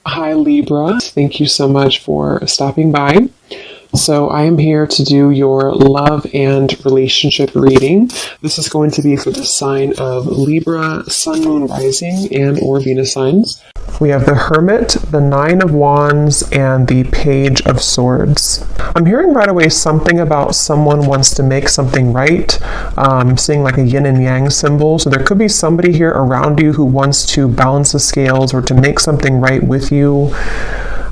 Hi Libra, thank you so much for stopping by. So I am here to do your love and relationship reading. This is going to be for the sign of Libra, Sun, Moon, Rising, and or Venus signs. We have the Hermit, the Nine of Wands, and the Page of Swords. I'm hearing right away something about someone wants to make something right. I'm seeing like a yin and yang symbol. So there could be somebody here around you who wants to balance the scales or to make something right with you.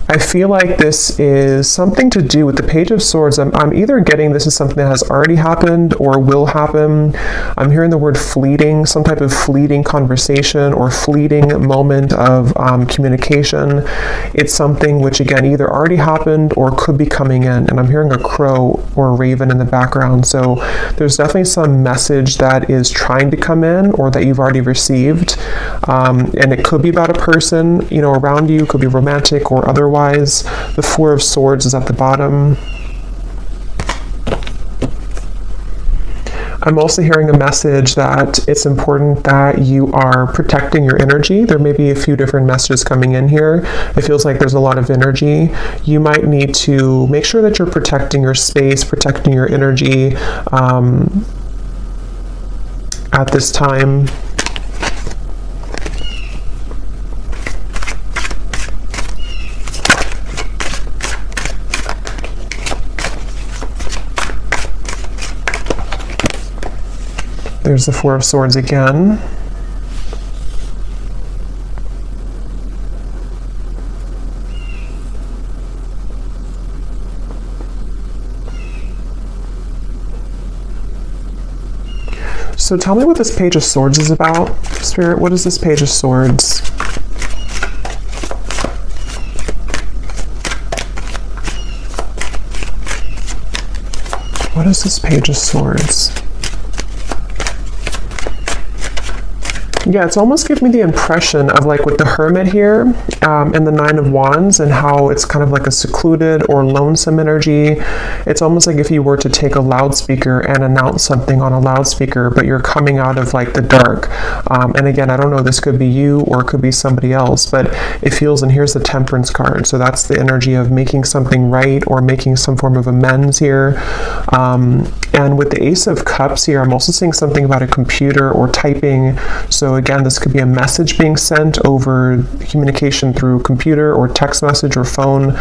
I feel like this is something to do with the Page of Swords. I'm either getting this is something that has already happened or will happen. I'm hearing the word fleeting, some type of fleeting conversation or fleeting moment of communication. It's something which, again, either already happened or could be coming in. And I'm hearing a crow or a raven in the background. So there's definitely some message that is trying to come in or that you've already received. And it could be about a person, around you. It could be romantic or otherwise. The Four of Swords is at the bottom. I'm also hearing a message that it's important that you are protecting your energy. There may be a few different messages coming in here. It feels like there's a lot of energy. You might need to make sure that you're protecting your space, protecting your energy at this time. There's the Four of Swords again. So tell me what this Page of Swords is about, Spirit. What is this Page of Swords? What is this Page of Swords? Yeah, it's almost giving me the impression of like with the Hermit here and the Nine of Wands and how it's kind of like a secluded or lonesome energy. It's almost like if you were to take a loudspeaker and announce something on a loudspeaker, but you're coming out of like the dark. And again, I don't know, this could be you or it could be somebody else, but it feels, and here's the Temperance card. So that's the energy of making something right or making some form of amends here. And with the Ace of Cups here, I'm also seeing something about a computer or typing. So again, this could be a message being sent over communication through computer or text message or phone.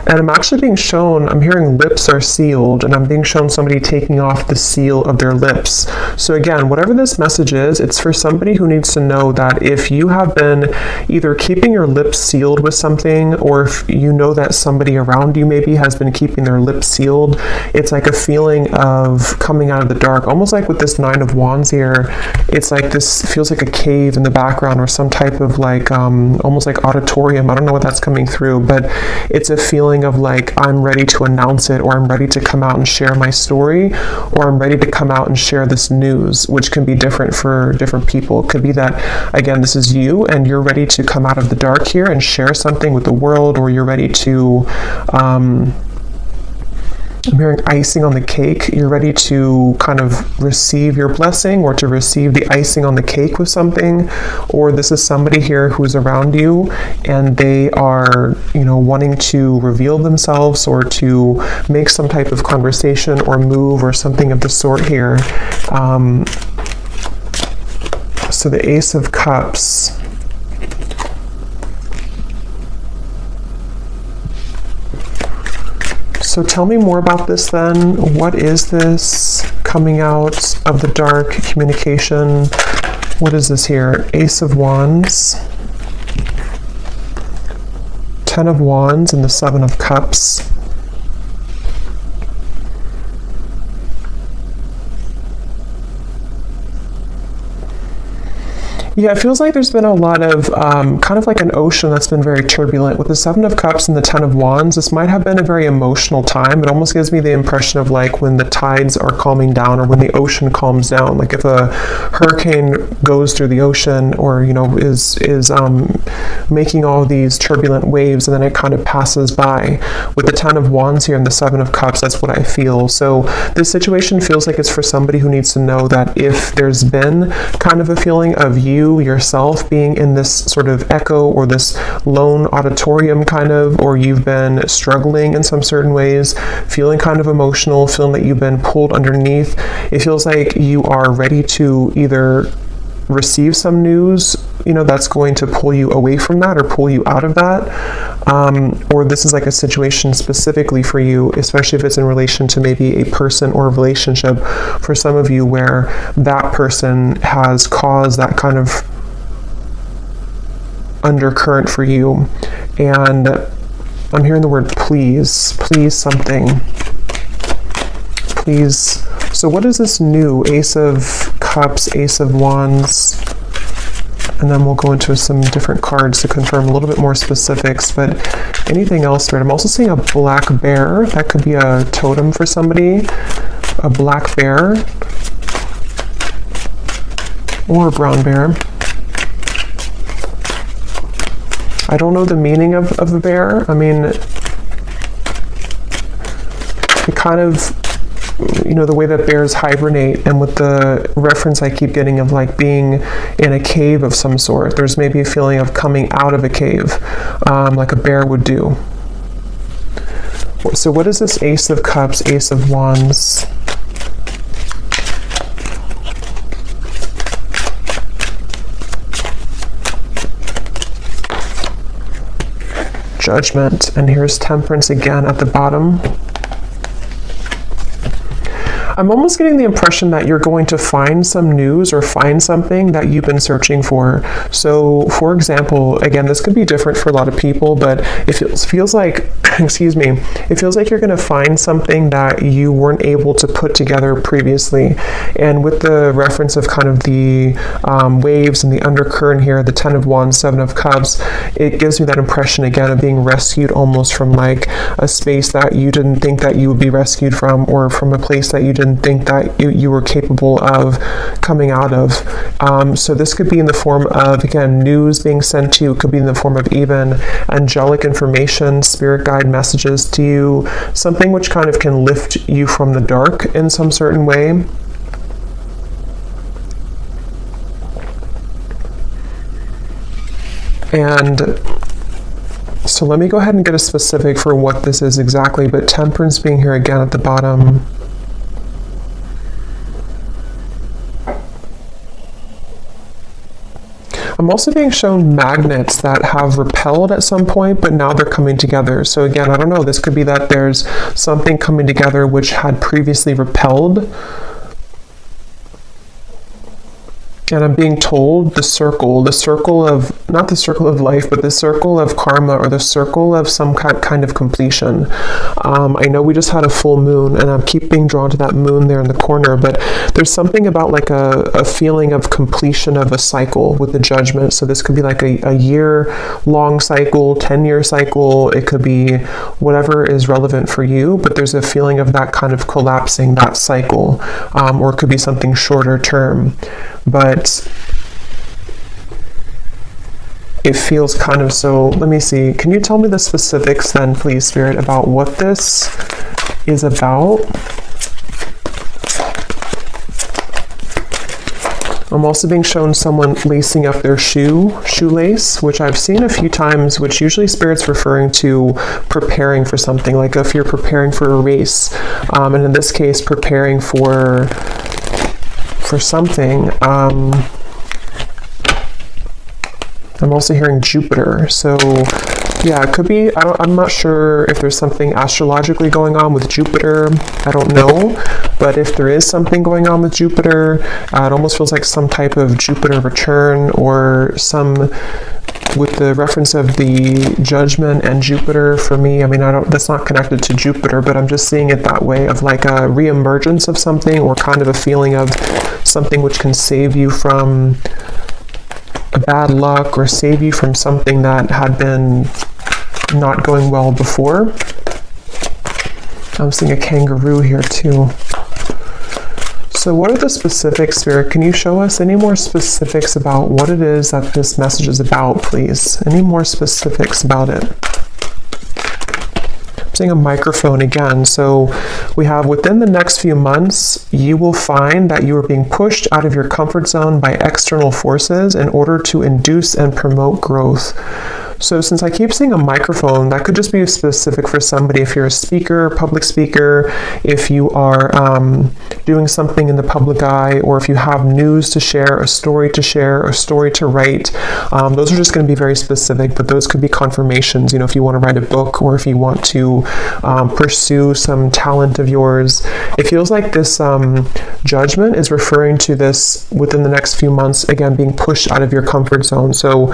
And I'm actually being shown, I'm hearing lips are sealed, and I'm being shown somebody taking off the seal of their lips. So again, whatever this message is, it's for somebody who needs to know that if you have been either keeping your lips sealed with something, or if you know that somebody around you maybe has been keeping their lips sealed, it's like a feeling of coming out of the dark. Almost like with this Nine of Wands here, it's like this feels like a cave in the background or some type of like, almost like auditorium. I don't know what that's coming through, but it's a feeling of like, I'm ready to announce it, or I'm ready to come out and share my story, or I'm ready to come out and share this news, which can be different for different people. It could be that, again, this is you and you're ready to come out of the dark here and share something with the world, or you're ready to, I'm hearing icing on the cake. You're ready to kind of receive your blessing or to receive the icing on the cake with something. Or this is somebody here who's around you and they are, wanting to reveal themselves or to make some type of conversation or move or something of the sort here. So the Ace of Cups. So tell me more about this then. What is this coming out of the dark communication? What is this here? Ace of Wands, Ten of Wands, and the Seven of Cups. Yeah, it feels like there's been a lot of kind of like an ocean that's been very turbulent. With the Seven of Cups and the Ten of Wands, this might have been a very emotional time. It almost gives me the impression of like when the tides are calming down or when the ocean calms down. Like if a hurricane goes through the ocean or, you know, is making all these turbulent waves and then it kind of passes by. With the Ten of Wands here and the Seven of Cups, that's what I feel. So this situation feels like it's for somebody who needs to know that if there's been kind of a feeling of you yourself being in this sort of echo or this lone auditorium kind of, or you've been struggling in some certain ways, feeling kind of emotional, feeling that you've been pulled underneath, it feels like you are ready to either receive some news, you know, that's going to pull you away from that or pull you out of that, or this is like a situation specifically for you, especially if it's in relation to maybe a person or a relationship for some of you where that person has caused that kind of undercurrent for you. And I'm hearing the word please, please something, please. So what is this new? Ace of Cups, Ace of Wands, and then we'll go into some different cards to confirm a little bit more specifics, but anything else, right? I'm also seeing a black bear. That could be a totem for somebody. A black bear or a brown bear. I don't know the meaning of the bear. I mean, it kind of, you know, the way that bears hibernate, and with the reference I keep getting of like being in a cave of some sort, there's maybe a feeling of coming out of a cave, like a bear would do. So what is this Ace of Cups, Ace of Wands? Judgment, and here's Temperance again at the bottom. I'm almost getting the impression that you're going to find some news or find something that you've been searching for. So, for example, again, this could be different for a lot of people, but it feels like, excuse me, it feels like you're going to find something that you weren't able to put together previously. And with the reference of kind of the waves and the undercurrent here, the Ten of Wands, Seven of Cups, it gives me that impression again of being rescued almost from like a space that you didn't think that you would be rescued from, or from a place that you didn't think that you were capable of coming out of. So this could be in the form of, again, news being sent to you. It could be in the form of even angelic information, spirit guide messages to you, something which kind of can lift you from the dark in some certain way. And so let me go ahead and get a specific for what this is exactly, but Temperance being here again at the bottom. I'm also being shown magnets that have repelled at some point, but now they're coming together. So again, I don't know, this could be that there's something coming together which had previously repelled. And I'm being told the circle of, not the circle of life, but the circle of karma, or the circle of some kind of completion. I know we just had a full moon, and I keep being drawn to that moon there in the corner, but there's something about like a feeling of completion of a cycle with the Judgment. So this could be like a year-long cycle, 10-year cycle. It could be whatever is relevant for you, but there's a feeling of that kind of collapsing, that cycle, or it could be something shorter term. But it feels kind of so, let me see, can you tell me the specifics then, please, Spirit, about what this is about? I'm also being shown someone lacing up their shoelace, which I've seen a few times, which usually Spirit's referring to preparing for something, like if you're preparing for a race, and in this case, preparing for something. I'm also hearing Jupiter. So yeah, it could be, I'm not sure if there's something astrologically going on with Jupiter. I don't know. But if there is something going on with Jupiter, it almost feels like some type of Jupiter return, or some, with the reference of the Judgment and Jupiter for me, I mean, that's not connected to Jupiter, but I'm just seeing it that way, of like a reemergence of something, or kind of a feeling of something which can save you from bad luck or save you from something that had been not going well before. I'm seeing a kangaroo here too. So what are the specifics, Spirit? Can you show us any more specifics about what it is that this message is about, please? Any more specifics about it? I'm seeing a microphone again. So we have within the next few months, you will find that you are being pushed out of your comfort zone by external forces in order to induce and promote growth. So since I keep seeing a microphone, that could just be specific for somebody. If you're a speaker, public speaker, if you are doing something in the public eye, or if you have news to share, a story to write, those are just going to be very specific, but those could be confirmations. You know, if you want to write a book, or if you want to pursue some talent of yours. It feels like this judgment is referring to this within the next few months, again, being pushed out of your comfort zone. So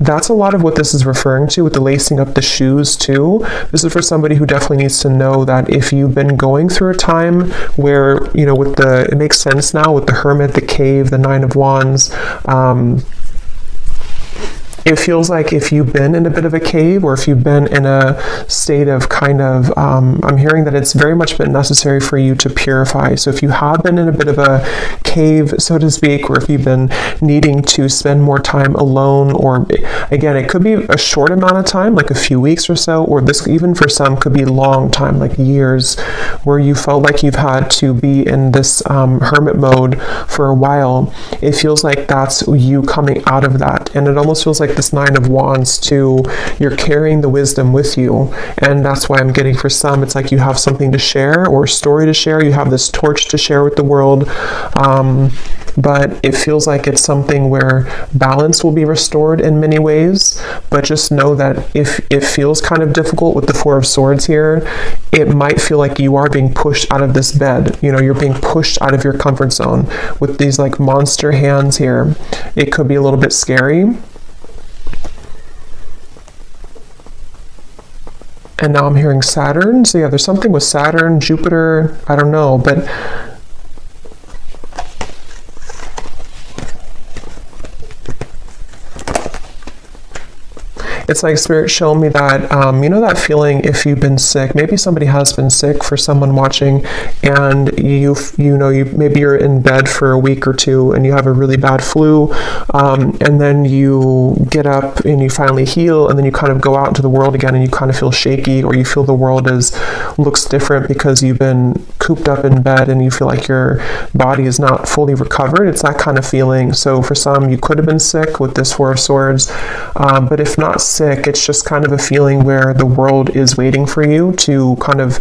that's a lot of what this is referring to with the lacing up the shoes too. This is for somebody who definitely needs to know that if you've been going through a time where, you know, with it makes sense now with the Hermit, the Cave, the Nine of Wands, it feels like if you've been in a bit of a cave, or if you've been in a state of kind of, I'm hearing that it's very much been necessary for you to purify. So if you have been in a bit of a cave, so to speak, or if you've been needing to spend more time alone, or again, it could be a short amount of time, like a few weeks or so, or this even for some could be long time, like years, where you felt like you've had to be in this hermit mode for a while. It feels like that's you coming out of that. And it almost feels like this Nine of Wands too, you're carrying the wisdom with you, and that's why I'm getting for some, it's like you have something to share or a story to share, you have this torch to share with the world, but it feels like it's something where balance will be restored in many ways. But just know that if it feels kind of difficult with the Four of Swords here, it might feel like you are being pushed out of this bed. You know, you're being pushed out of your comfort zone with these like monster hands here. It could be a little bit scary. And now I'm hearing Saturn. So yeah, there's something with Saturn, Jupiter, I don't know, but it's like Spirit showing me that, you know, that feeling if you've been sick, maybe somebody has been sick for someone watching, and maybe you're in bed for a week or two and you have a really bad flu, and then you get up and you finally heal, and then you kind of go out into the world again and you kind of feel shaky, or you feel the world looks different because you've been cooped up in bed and you feel like your body is not fully recovered. It's that kind of feeling. So for some, you could have been sick with this Four of Swords, but if not sick, it's just kind of a feeling where the world is waiting for you to kind of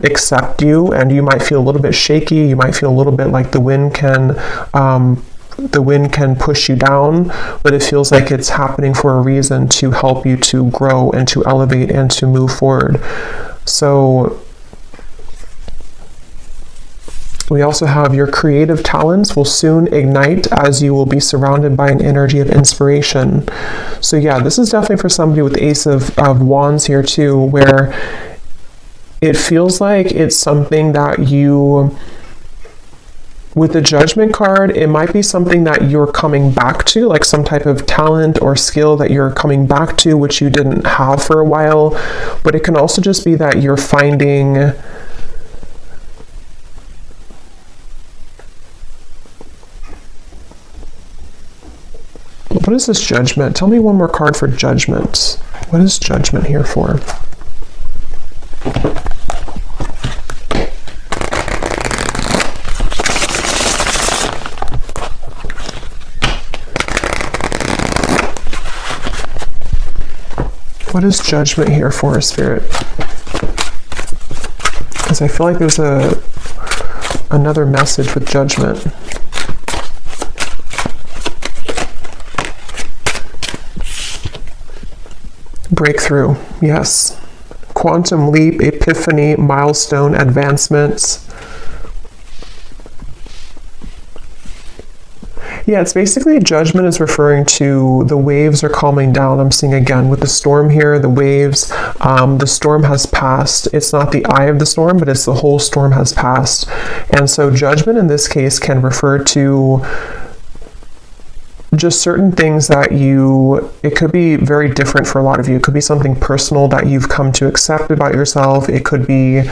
accept you, and you might feel a little bit shaky. You might feel a little bit like the wind can push you down, but it feels like it's happening for a reason, to help you to grow and to elevate and to move forward. So we also have your creative talents will soon ignite as you will be surrounded by an energy of inspiration. So yeah, this is definitely for somebody with the Ace of Wands here too, where it feels like it's something that you, with the Judgment card, it might be something that you're coming back to, like some type of talent or skill that you're coming back to, which you didn't have for a while. But it can also just be that you're finding, what is this Judgment? Tell me one more card for Judgment. What is Judgment here for? What is Judgment here for, Spirit? Because I feel like there's another message with Judgment. Breakthrough, yes. Quantum leap, epiphany, milestone, advancements. Yeah, it's basically Judgment is referring to the waves are calming down. I'm seeing again with the storm here, the waves, the storm has passed. It's not the eye of the storm, but it's the whole storm has passed. And so Judgment in this case can refer to just certain things that it could be very different for a lot of you. It could be something personal that you've come to accept about yourself. It could be,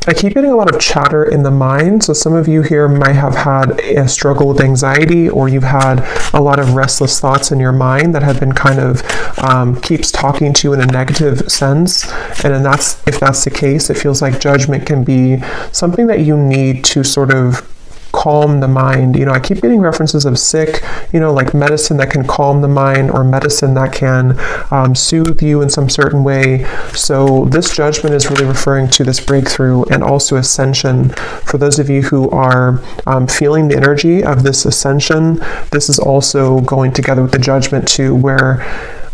I keep getting a lot of chatter in the mind. So some of you here might have had a struggle with anxiety, or you've had a lot of restless thoughts in your mind that have been kind of keeps talking to you in a negative sense. And then if that's the case, it feels like judgment can be something that you need to sort of calm the mind. I keep getting references of sick, like medicine that can calm the mind, or medicine that can soothe you in some certain way. So this judgment is really referring to this breakthrough and also ascension. For those of you who are feeling the energy of this ascension, this is also going together with the judgment too, where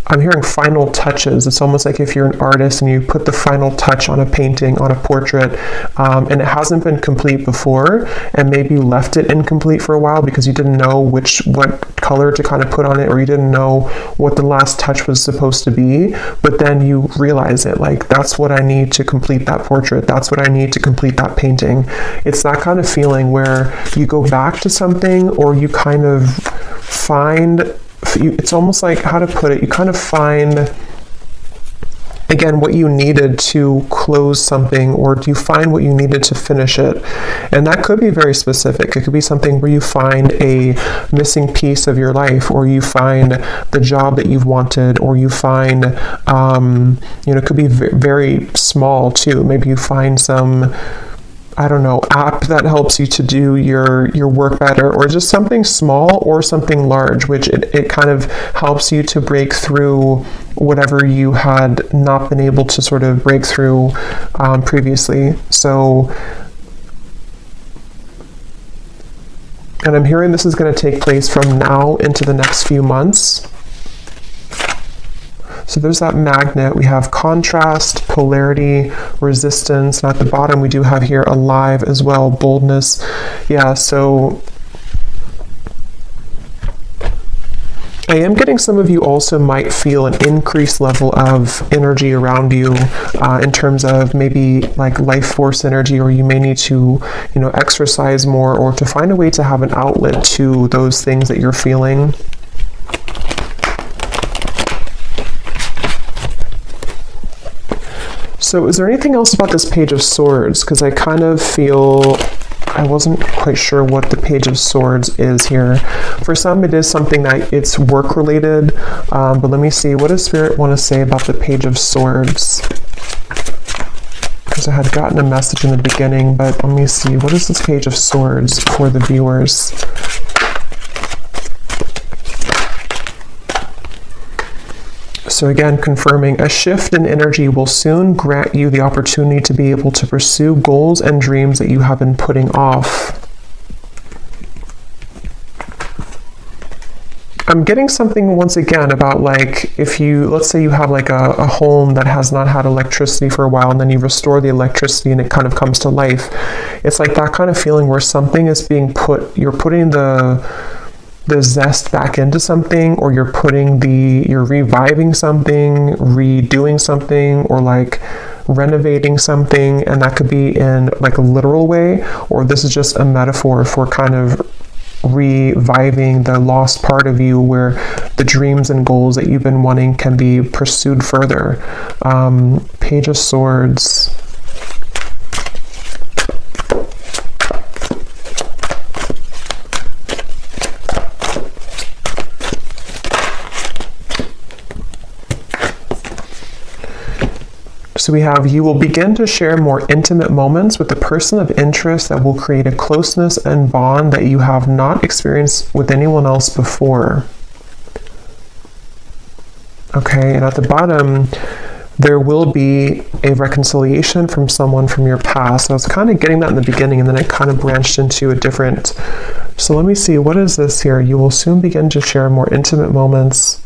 I'm hearing final touches. It's almost like if you're an artist and you put the final touch on a painting, on a portrait, and it hasn't been complete before, and maybe you left it incomplete for a while because you didn't know what color to kind of put on it, or you didn't know what the last touch was supposed to be, but then you realize it, like, that's what I need to complete that portrait. That's what I need to complete that painting. It's that kind of feeling where you go back to something, or you kind of find, it's almost like, how to put it, you kind of find again what you needed to close something, or do you find what you needed to finish it? And that could be very specific. It could be something where you find a missing piece of your life, or you find the job that you've wanted, or you find it could be very small too. Maybe you find some, I don't know, app that helps you to do your work better, or just something small or something large, which it kind of helps you to break through whatever you had not been able to sort of break through previously. So, and I'm hearing this is going to take place from now into the next few months. So there's that magnet. We have contrast, polarity, resistance, and at the bottom we do have here alive as well, boldness. Yeah, so I am getting some of you also might feel an increased level of energy around you in terms of maybe like life force energy, or you may need to, exercise more, or to find a way to have an outlet to those things that you're feeling. So is there anything else about this Page of Swords? Because I kind of feel, I wasn't quite sure what the Page of Swords is here. For some, it is something that it's work related, but let me see, what does Spirit want to say about the Page of Swords? Because I had gotten a message in the beginning, but let me see, what is this Page of Swords for the viewers? So again, confirming, a shift in energy will soon grant you the opportunity to be able to pursue goals and dreams that you have been putting off. I'm getting something once again about, like, if you, let's say you have like a home that has not had electricity for a while, and then you restore the electricity and it kind of comes to life. It's like that kind of feeling where something is being you're putting the zest back into something, or you're reviving something, redoing something, or like renovating something. And that could be in like a literal way, or this is just a metaphor for kind of reviving the lost part of you, where the dreams and goals that you've been wanting can be pursued further. Page of Swords. So we have, you will begin to share more intimate moments with the person of interest that will create a closeness and bond that you have not experienced with anyone else before. Okay, and at the bottom, there will be a reconciliation from someone from your past. I was kind of getting that in the beginning, and then it kind of branched into a different. So let me see, what is this here? You will soon begin to share more intimate moments.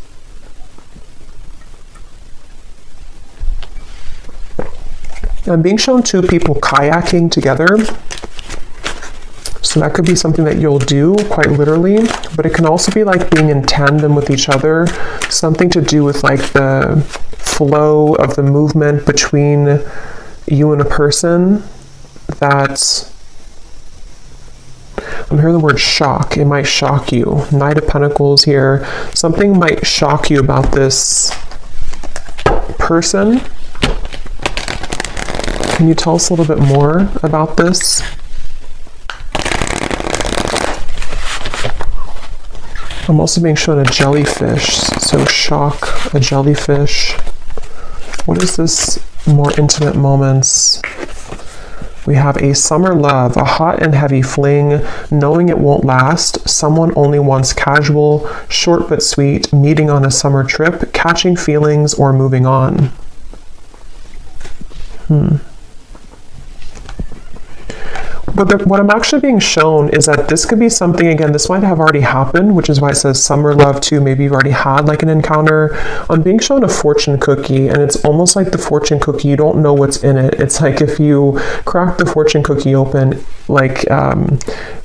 I'm being shown two people kayaking together. So that could be something that you'll do quite literally, but it can also be like being in tandem with each other, something to do with like the flow of the movement between you and a person. That's I'm hearing the word shock. It might shock you. Knight of Pentacles here. Something might shock you about this person. Can you tell us a little bit more about this? I'm also being shown a jellyfish. So shock, a jellyfish. What is this? More intimate moments. We have a summer love, a hot and heavy fling, knowing it won't last, someone only wants casual, short but sweet, meeting on a summer trip, catching feelings, or moving on. But what I'm actually being shown is that this could be something, again, this might have already happened, which is why it says summer love too. Maybe you've already had like an encounter. I'm being shown a fortune cookie, and it's almost like the fortune cookie, you don't know what's in it. It's like if you crack the fortune cookie open, like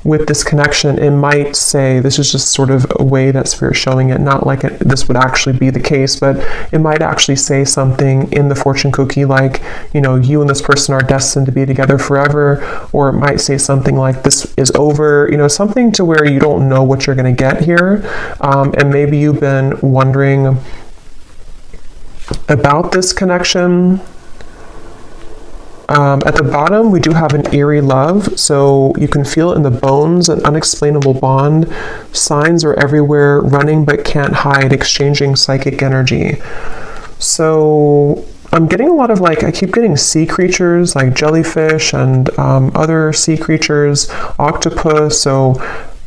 with this connection, it might say, this is just sort of a way that Spirit's showing it, not like this would actually be the case, but it might actually say something in the fortune cookie like, you know, you and this person are destined to be together forever, or it might say something like this is over, you know, something to where you don't know what you're going to get here. And maybe you've been wondering about this connection. At the bottom, we do have an eerie love, so you can feel it in the bones, an unexplainable bond. Signs are everywhere, running but can't hide, exchanging psychic energy. So I'm getting a lot of I keep getting sea creatures like jellyfish and other sea creatures, octopus. So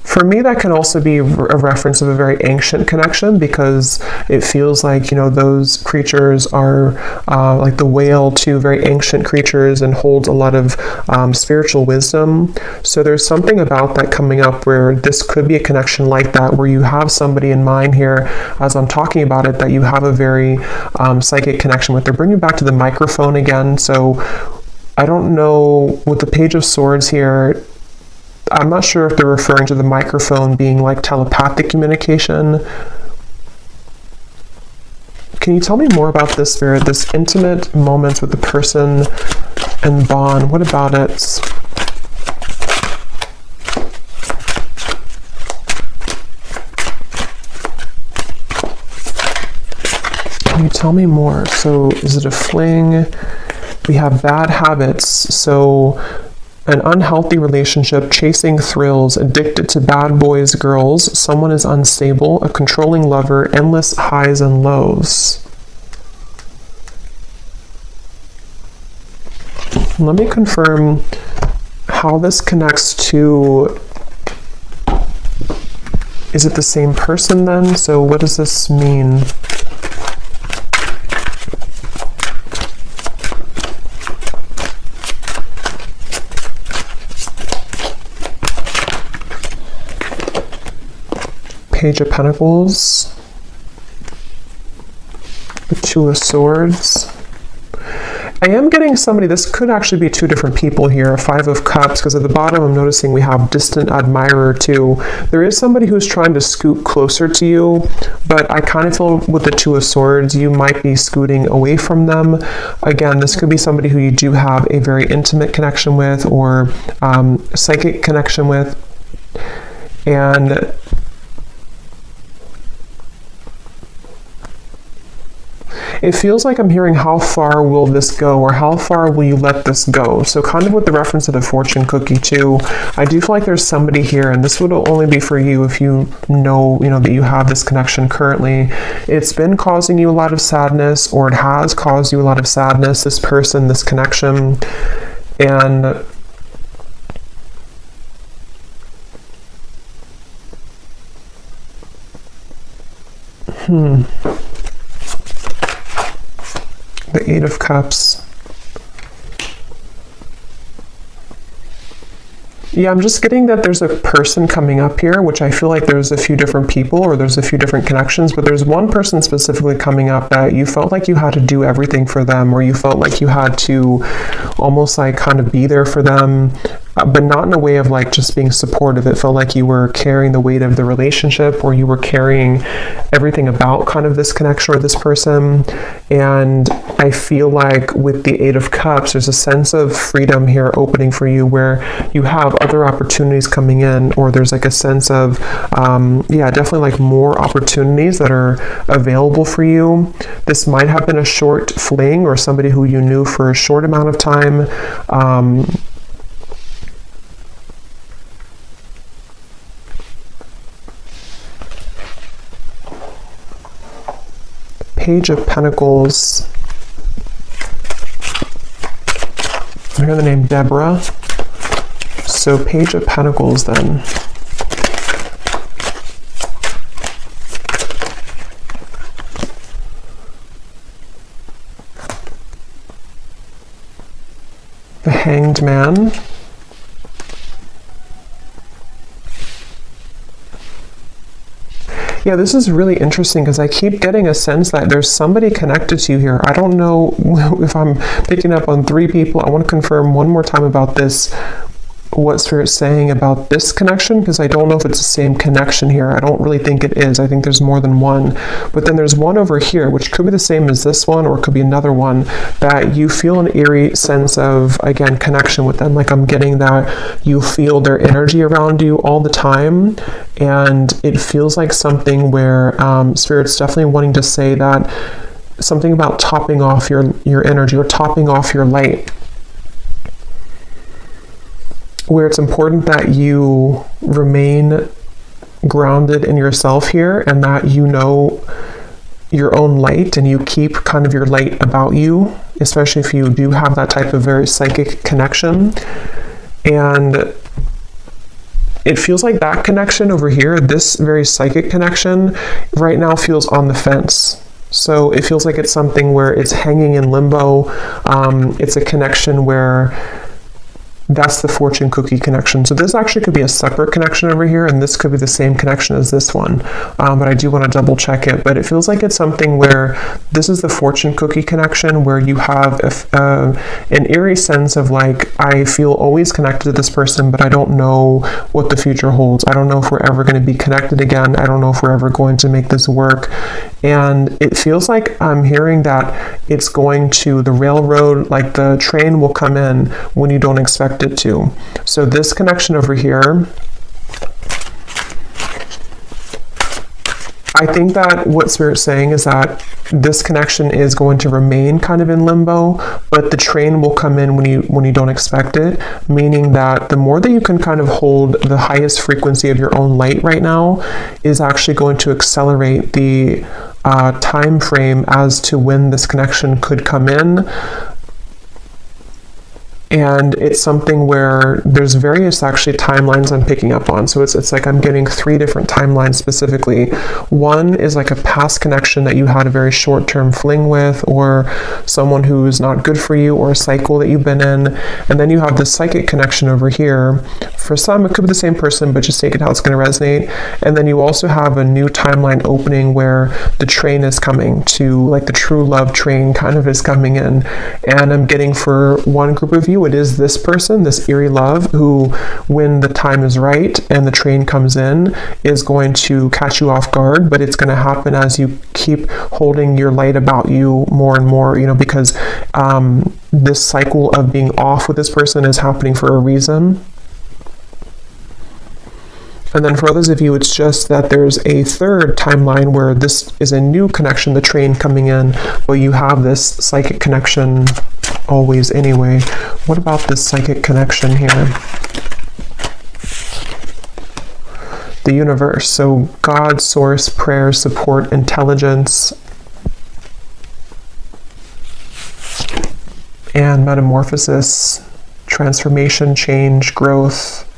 for me, that can also be a reference of a very ancient connection, because it feels like, you know, those creatures are like the whale too, very ancient creatures, and holds a lot of spiritual wisdom. So there's something about that coming up where this could be a connection like that, where you have somebody in mind here as I'm talking about it that you have a very psychic connection with. They're bringing back to the microphone again. So I don't know, with the Page of Swords here, I'm not sure if they're referring to the microphone being like telepathic communication. Can you tell me more about this, Spirit? This intimate moments with the person and bond. What about it? Can you tell me more? So is it a fling? We have bad habits. So an unhealthy relationship, chasing thrills, addicted to bad boys, girls, someone is unstable, a controlling lover, endless highs and lows. Let me confirm how this connects to, is it the same person then? So what does this mean? Page of Pentacles, the Two of Swords. I am getting somebody, this could actually be two different people here, Five of Cups, because at the bottom I'm noticing we have distant admirer too. There is somebody who's trying to scoot closer to you, but I kind of feel with the Two of Swords, you might be scooting away from them. Again, this could be somebody who you do have a very intimate connection with, or psychic connection with. And it feels like I'm hearing, how far will this go, or how far will you let this go? So kind of with the reference to the fortune cookie too, I do feel like there's somebody here, and this would only be for you if you know that you have this connection currently. It's been causing you a lot of sadness, or it has caused you a lot of sadness, this person, this connection. And the Eight of Cups. Yeah, I'm just getting that there's a person coming up here, which I feel like there's a few different people, or there's a few different connections, but there's one person specifically coming up that you felt like you had to do everything for them, or you felt like you had to almost like kind of be there for them. but not in a way of like just being supportive. It felt like you were carrying the weight of the relationship, or you were carrying everything about kind of this connection or this person. And I feel like with the Eight of Cups, there's a sense of freedom here opening for you, where you have other opportunities coming in, or there's like a sense of, definitely like more opportunities that are available for you. This might have been a short fling, or somebody who you knew for a short amount of time. Page of Pentacles. I hear the name Deborah. So Page of Pentacles then. The Hanged Man. Yeah, this is really interesting because I keep getting a sense that there's somebody connected to you here. I don't know if I'm picking up on 3 people. I want to confirm one more time about this, what Spirit's saying about this connection, because I don't know if it's the same connection here. I don't really think it is. I think there's more than one. But then there's one over here, which could be the same as this one, or it could be another one, that you feel an eerie sense of, again, connection with them. Like I'm getting that you feel their energy around you all the time. And it feels like something where Spirit's definitely wanting to say that something about topping off your energy, or topping off your light, where it's important that you remain grounded in yourself here, and that you know your own light, and you keep kind of your light about you, especially if you do have that type of very psychic connection. And it feels like that connection over here, this very psychic connection, right now feels on the fence. So it feels like it's something where it's hanging in limbo. It's a connection where that's the fortune cookie connection. So this actually could be a separate connection over here, and this could be the same connection as this one. But I do want to double check it. But it feels like it's something where this is the fortune cookie connection, where you have an eerie sense of like, I feel always connected to this person, but I don't know what the future holds. I don't know if we're ever going to be connected again. I don't know if we're ever going to make this work. And it feels like I'm hearing that it's going to the railroad, like the train will come in when you don't expect it to. So this connection over here, I think that what Spirit's saying is that this connection is going to remain kind of in limbo, but the train will come in when you don't expect it, meaning that the more that you can kind of hold the highest frequency of your own light right now is actually going to accelerate the time frame as to when this connection could come in. And it's something where there's various actually timelines I'm picking up on. So it's like I'm getting 3 different timelines specifically. One is like a past connection that you had a very short-term fling with, or someone who's not good for you, or a cycle that you've been in. And then you have this psychic connection over here. For some, it could be the same person, but just take it how it's going to resonate. And then you also have a new timeline opening where the train is coming to, like the true love train kind of is coming in. And I'm getting for one group of you, it is this person, this eerie love, who when the time is right and the train comes in is going to catch you off guard, but it's going to happen as you keep holding your light about you more and more, because this cycle of being off with this person is happening for a reason. And then for others of you, it's just that there's a third timeline where this is a new connection, the train coming in, but you have this psychic connection always anyway. What about this psychic connection here? The universe. So God, source, prayer, support, intelligence, and metamorphosis, transformation, change, growth.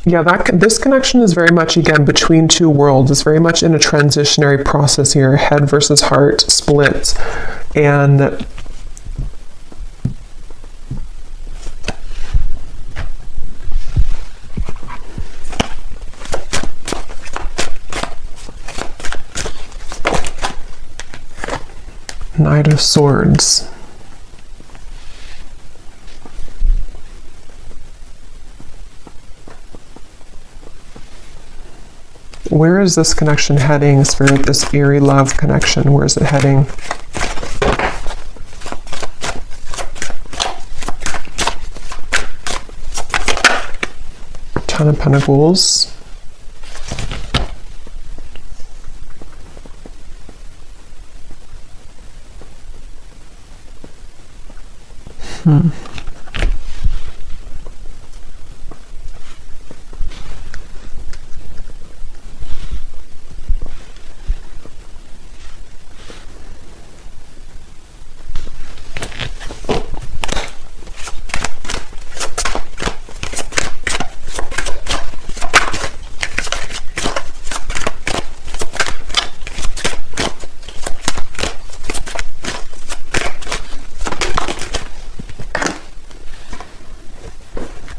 Yeah, this connection is very much, again, between 2 worlds. It's very much in a transitionary process here, head versus heart split. And Knight of Swords. Where is this connection heading, Spirit? This eerie love connection, where is it heading? Ten of Pentacles.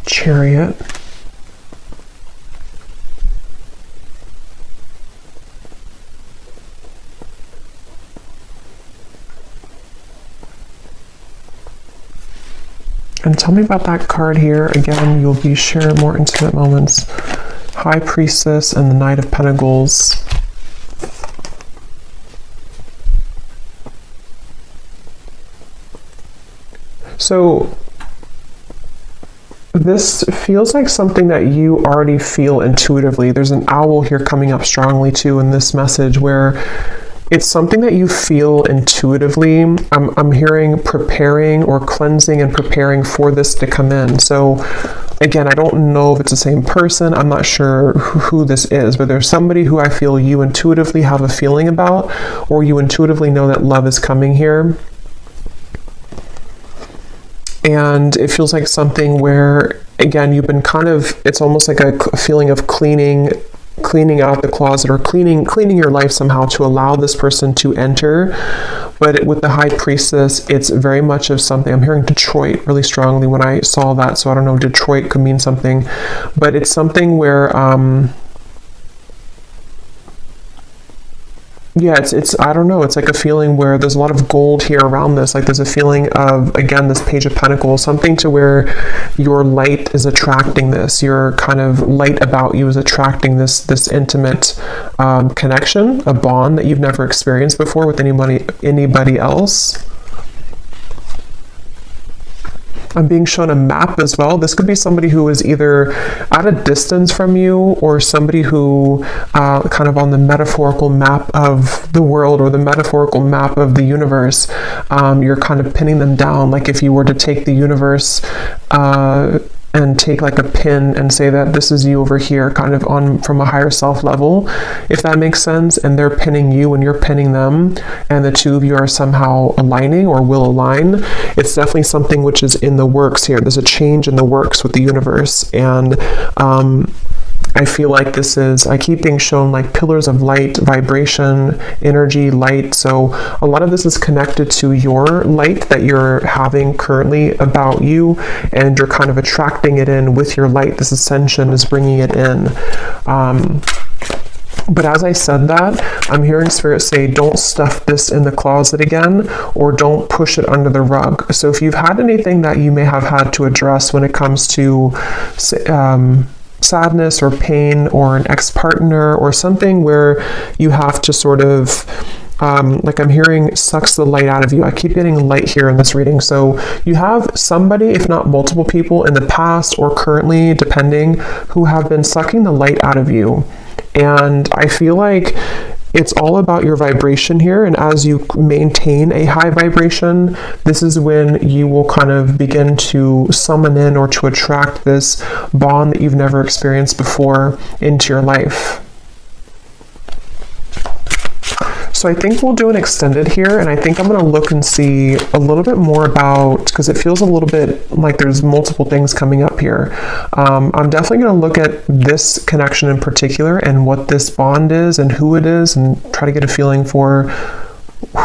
Chariot. And tell me about that card here. Again, you'll be sharing more intimate moments. High Priestess and the Knight of Pentacles. So this feels like something that you already feel intuitively. There's an owl here coming up strongly too in this message, where it's something that you feel intuitively. I'm hearing preparing or cleansing and preparing for this to come in. So again, I don't know if it's the same person. I'm not sure who this is, but there's somebody who I feel you intuitively have a feeling about, or you intuitively know that love is coming here. And it feels like something where, again, you've been kind of, it's almost like a feeling of cleaning out the closet, or cleaning your life somehow to allow this person to enter. But with the High Priestess, it's very much of something. I'm hearing Detroit really strongly when I saw that. So I don't know, Detroit could mean something, but it's something where, yeah, it's I don't know, it's like a feeling where there's a lot of gold here around this. Like there's a feeling of, again, this Page of Pentacles, something to where your light is attracting this. Your kind of light about you is attracting this intimate connection, a bond that you've never experienced before with anybody else. I'm being shown a map as well. This could be somebody who is either at a distance from you, or somebody who kind of on the metaphorical map of the world, or the metaphorical map of the universe. You're kind of pinning them down. Like if you were to take the universe and take like a pin and say that this is you over here, kind of on from a higher self level, if that makes sense, and they're pinning you and you're pinning them, and the two of you are somehow aligning or will align. It's definitely something which is in the works here. There's a change in the works with the universe, and I feel like this is, I keep being shown like pillars of light, vibration, energy, light. So a lot of this is connected to your light that you're having currently about you, and you're kind of attracting it in with your light. This ascension is bringing it in. But as I said that, I'm hearing Spirit say, don't stuff this in the closet again, or don't push it under the rug. So if you've had anything that you may have had to address when it comes to sadness or pain, or an ex-partner, or something where you have to sort of like I'm hearing sucks the light out of you. I keep getting light here in this reading. So you have somebody, if not multiple people in the past or currently, depending, who have been sucking the light out of you. And I feel like it's all about your vibration here, and as you maintain a high vibration, this is when you will kind of begin to summon in or to attract this bond that you've never experienced before into your life. So I think we'll do an extended here, and I think I'm going to look and see a little bit more about, because it feels a little bit like there's multiple things coming up here. I'm definitely going to look at this connection in particular, and what this bond is and who it is, and try to get a feeling for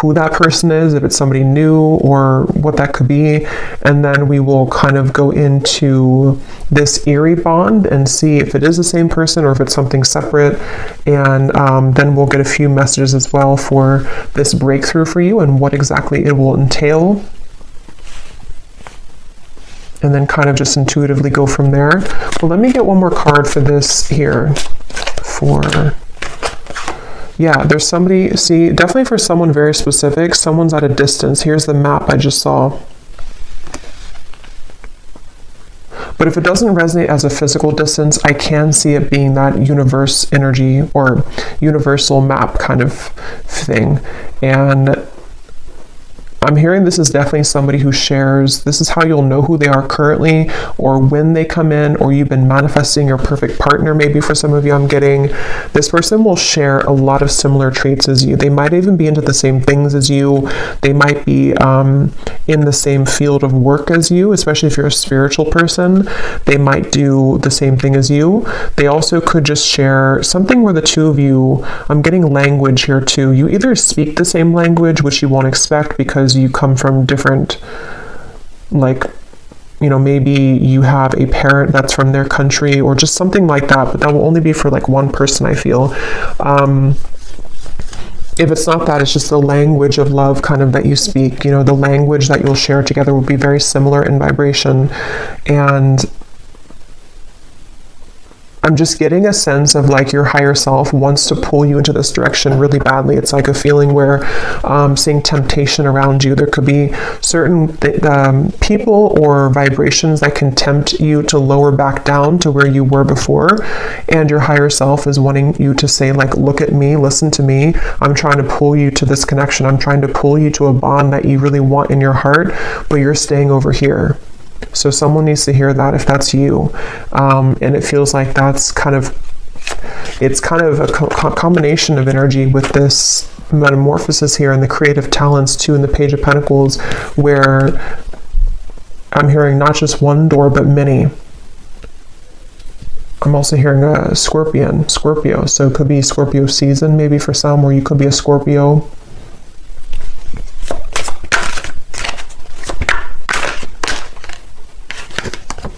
who that person is, if it's somebody new or what that could be. And then we will kind of go into this eerie bond and see if it is the same person or if it's something separate. And then we'll get a few messages as well for this breakthrough for you and what exactly it will entail. And then kind of just intuitively go from there. Well, let me get one more card for this here. Yeah, there's somebody, see, definitely for someone very specific, someone's at a distance. Here's the map I just saw. But if it doesn't resonate as a physical distance, I can see it being that universe energy or universal map kind of thing. And I'm hearing this is definitely somebody who shares, this is how you'll know who they are currently or when they come in, or you've been manifesting your perfect partner. Maybe for some of you, I'm getting this person will share a lot of similar traits as you. They might even be into the same things as you. They might be in the same field of work as you, especially if you're a spiritual person. They might do the same thing as you. They also could just share something where the two of you, I'm getting language here too. You either speak the same language, which you won't expect because you come from different, like, you know, maybe you have a parent that's from their country or just something like that, but that will only be for like one person, I feel. If it's not that, it's just the language of love kind of that you speak, you know, the language that you'll share together will be very similar in vibration. And I'm just getting a sense of like your higher self wants to pull you into this direction really badly. It's like a feeling where seeing temptation around you. There could be certain people or vibrations that can tempt you to lower back down to where you were before. And your higher self is wanting you to say like, look at me, listen to me. I'm trying to pull you to this connection. I'm trying to pull you to a bond that you really want in your heart, but you're staying over here. So someone needs to hear that if that's you. And it feels like that's kind of, it's kind of a combination of energy with this metamorphosis here and the creative talents too in the Page of Pentacles, where I'm hearing not just one door, but many. I'm also hearing a Scorpio. So it could be Scorpio season maybe for some, or you could be a Scorpio.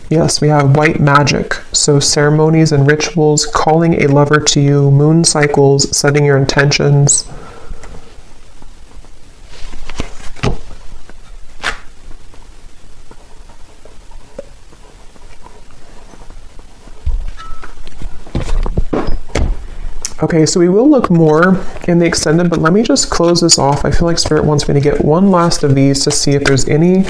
Yes, we have white magic. So ceremonies and rituals, calling a lover to you, moon cycles, setting your intentions. Okay, so we will look more in the extended, but let me just close this off. I feel like Spirit wants me to get one last of these to see if there's any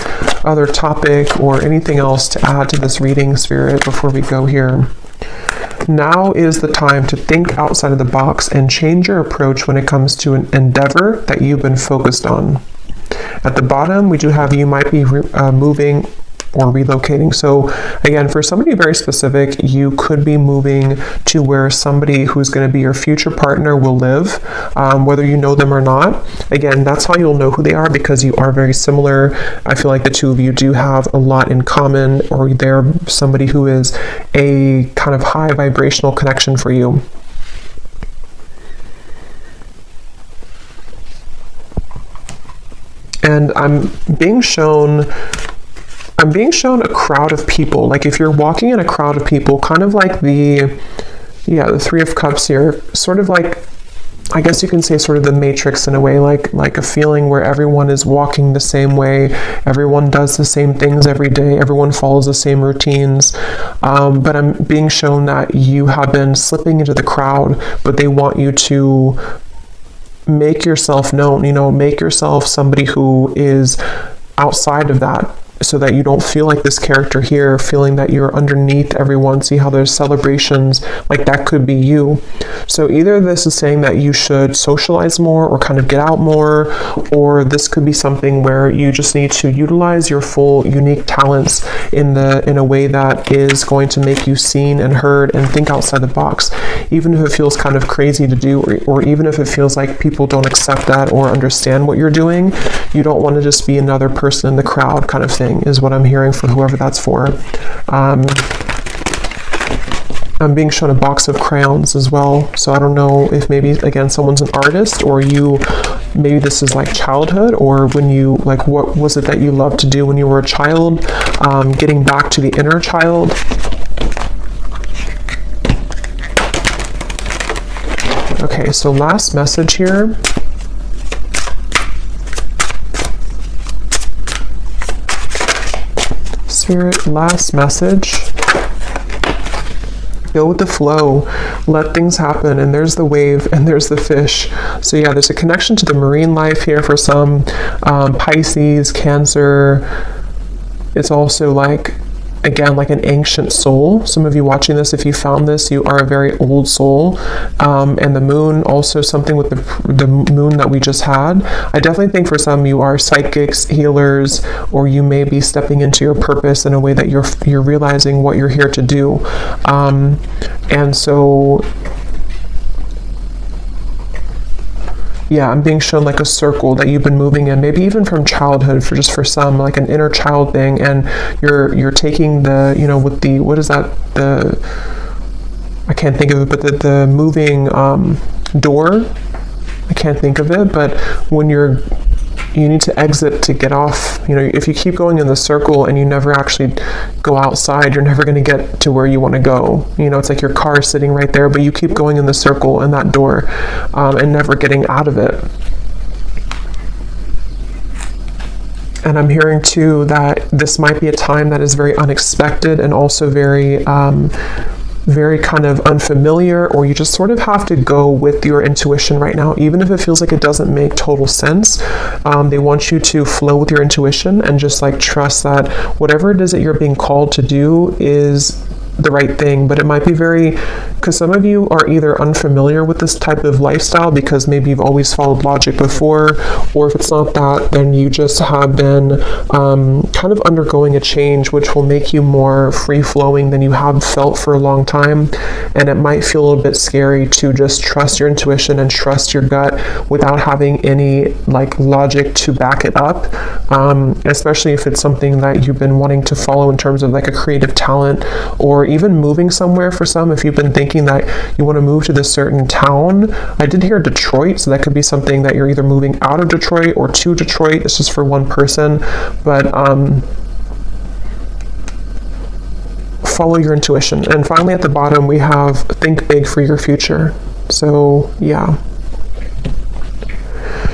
other topic or anything else to add to this reading, Spirit, before we go here. Now is the time to think outside of the box and change your approach when it comes to an endeavor that you've been focused on. At the bottom, we do have you might be moving or relocating. So again, for somebody very specific, you could be moving to where somebody who's going to be your future partner will live, whether you know them or not. Again, that's how you'll know who they are, because you are very similar. I feel like the two of you do have a lot in common, or they're somebody who is a kind of high vibrational connection for you. And I'm being shown a crowd of people. Like if you're walking in a crowd of people, kind of like the Three of Cups here, sort of like, I guess you can say sort of the Matrix in a way, like a feeling where everyone is walking the same way, everyone does the same things every day, everyone follows the same routines. But I'm being shown that you have been slipping into the crowd, but they want you to make yourself known, make yourself somebody who is outside of that, so that you don't feel like this character here, feeling that you're underneath everyone. See how there's celebrations, like that could be you. So either this is saying that you should socialize more or kind of get out more, or this could be something where you just need to utilize your full unique talents in a way that is going to make you seen and heard, and think outside the box, even if it feels kind of crazy to do, or even if it feels like people don't accept that or understand what you're doing. You don't want to just be another person in the crowd kind of thing, is what I'm hearing for whoever that's for. I'm being shown a box of crayons as well, so I don't know if maybe again someone's an artist, or you maybe this is like childhood, or when you, like, what was it that you loved to do when you were a child? Getting back to the inner child. Okay, so last message here. Spirit, last message. Go with the flow, let things happen, and there's the wave and there's the fish. So yeah, there's a connection to the marine life here for some. Pisces, Cancer. It's also like, again, like an ancient soul. Some of you watching this, if you found this, you are a very old soul. And the moon, also something with the moon that we just had. I definitely think for some you are psychics, healers, or you may be stepping into your purpose in a way that you're realizing what you're here to do. And so, yeah, I'm being shown like a circle that you've been moving in, maybe even from childhood, for some, like an inner child thing, and you're taking the, you know, with the, what is that, I can't think of it, but the moving door, I can't think of it, but when you need to exit to get off. You know, if you keep going in the circle and you never actually go outside, you're never going to get to where you want to go. You know, it's like your car sitting right there, but you keep going in the circle and that door, and never getting out of it. And I'm hearing too that this might be a time that is very unexpected and also very kind of unfamiliar, or you just sort of have to go with your intuition right now, even if it feels like it doesn't make total sense. They want you to flow with your intuition and just like trust that whatever it is that you're being called to do is the right thing. But it might be because some of you are either unfamiliar with this type of lifestyle because maybe you've always followed logic before, or if it's not that, then you just have been kind of undergoing a change which will make you more free-flowing than you have felt for a long time. And it might feel a little bit scary to just trust your intuition and trust your gut without having any like logic to back it up, especially if it's something that you've been wanting to follow in terms of like a creative talent, or even moving somewhere. For some, if you've been thinking that you want to move to this certain town, I did hear Detroit, so that could be something that you're either moving out of Detroit or to Detroit. It's just for one person, but follow your intuition. And finally at the bottom we have think big for your future. So yeah.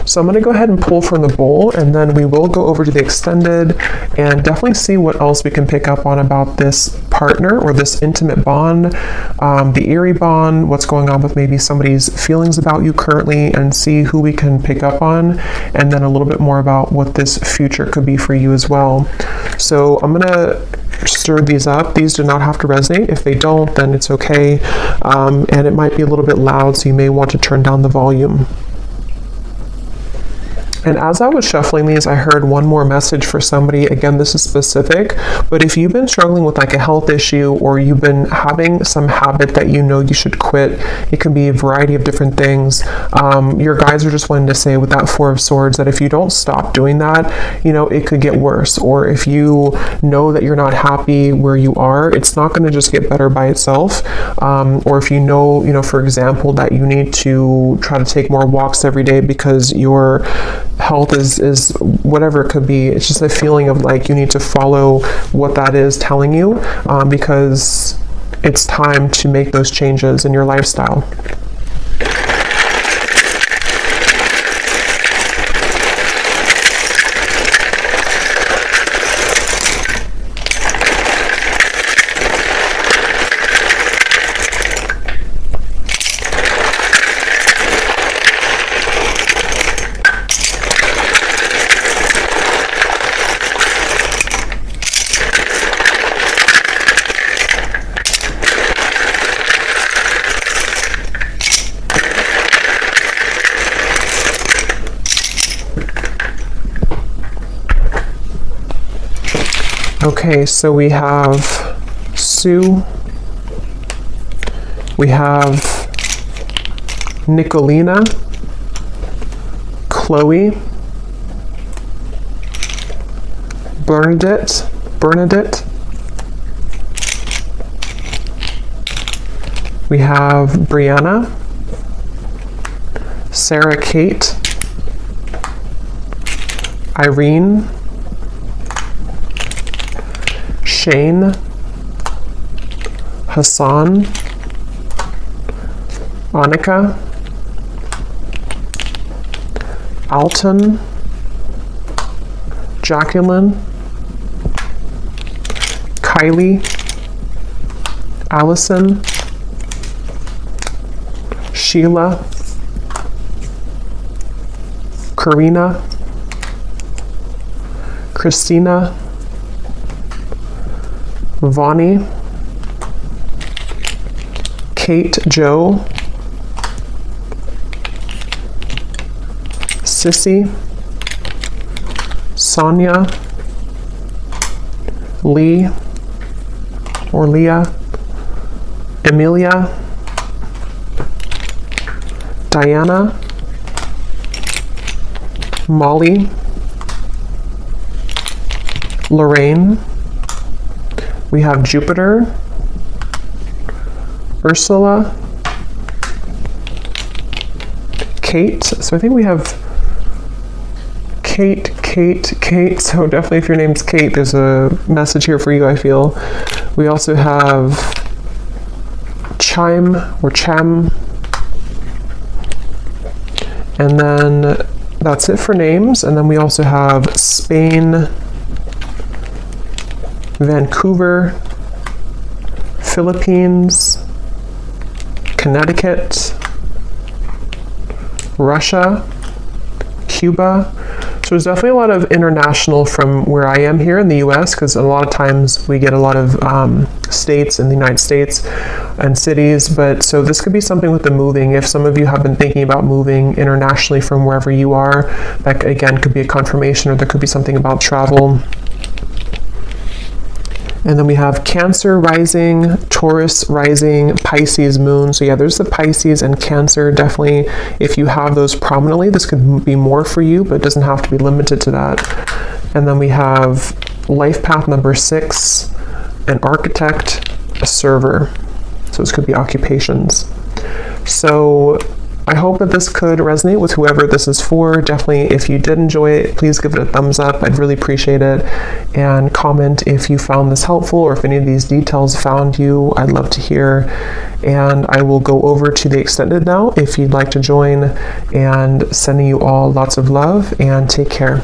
So I'm going to go ahead and pull from the bowl, and then we will go over to the extended and definitely see what else we can pick up on about this partner or this intimate bond, the eerie bond, what's going on with maybe somebody's feelings about you currently, and see who we can pick up on, and then a little bit more about what this future could be for you as well. So I'm going to stir these up. These do not have to resonate. If they don't, then it's okay. And it might be a little bit loud, so you may want to turn down the volume. And as I was shuffling these, I heard one more message for somebody. Again, this is specific, but if you've been struggling with like a health issue, or you've been having some habit that you know you should quit, it can be a variety of different things. Your guides are just wanting to say with that Four of Swords that if you don't stop doing that, you know, it could get worse. Or if you know that you're not happy where you are, it's not going to just get better by itself. Or if you know, for example, that you need to try to take more walks every day because your health is whatever it could be. It's just a feeling of like you need to follow what that is telling you, because it's time to make those changes in your lifestyle. Okay, so we have Sue, we have Nicolina, Chloe, Bernadette, we have Brianna, Sarah Kate, Irene, Shane, Hassan, Annika, Alton, Jacqueline, Kylie, Allison, Sheila, Karina, Christina, Vonnie, Kate Joe, Sissy, Sonia, Lee or Leah, Emilia, Diana, Molly, Lorraine, we have Jupiter, Ursula, Kate, so I think we have Kate, so definitely if your name's Kate, there's a message here for you, I feel. We also have Chime or Cham, and then that's it for names. And then we also have Spain, Vancouver, Philippines, Connecticut, Russia, Cuba. So there's definitely a lot of international from where I am here in the US, because a lot of times we get a lot of states in the United States and cities. But so this could be something with the moving. If some of you have been thinking about moving internationally from wherever you are, that again could be a confirmation, or there could be something about travel. And then we have Cancer rising, Taurus rising, Pisces moon. So yeah, there's the Pisces and Cancer. Definitely, if you have those prominently, this could be more for you, but it doesn't have to be limited to that. And then we have life path number 6, an architect, a server. So this could be occupations. So I hope that this could resonate with whoever this is for. Definitely, if you did enjoy it, please give it a thumbs up. I'd really appreciate it. And comment if you found this helpful, or if any of these details found you. I'd love to hear. And I will go over to the extended now if you'd like to join. And sending you all lots of love, and take care.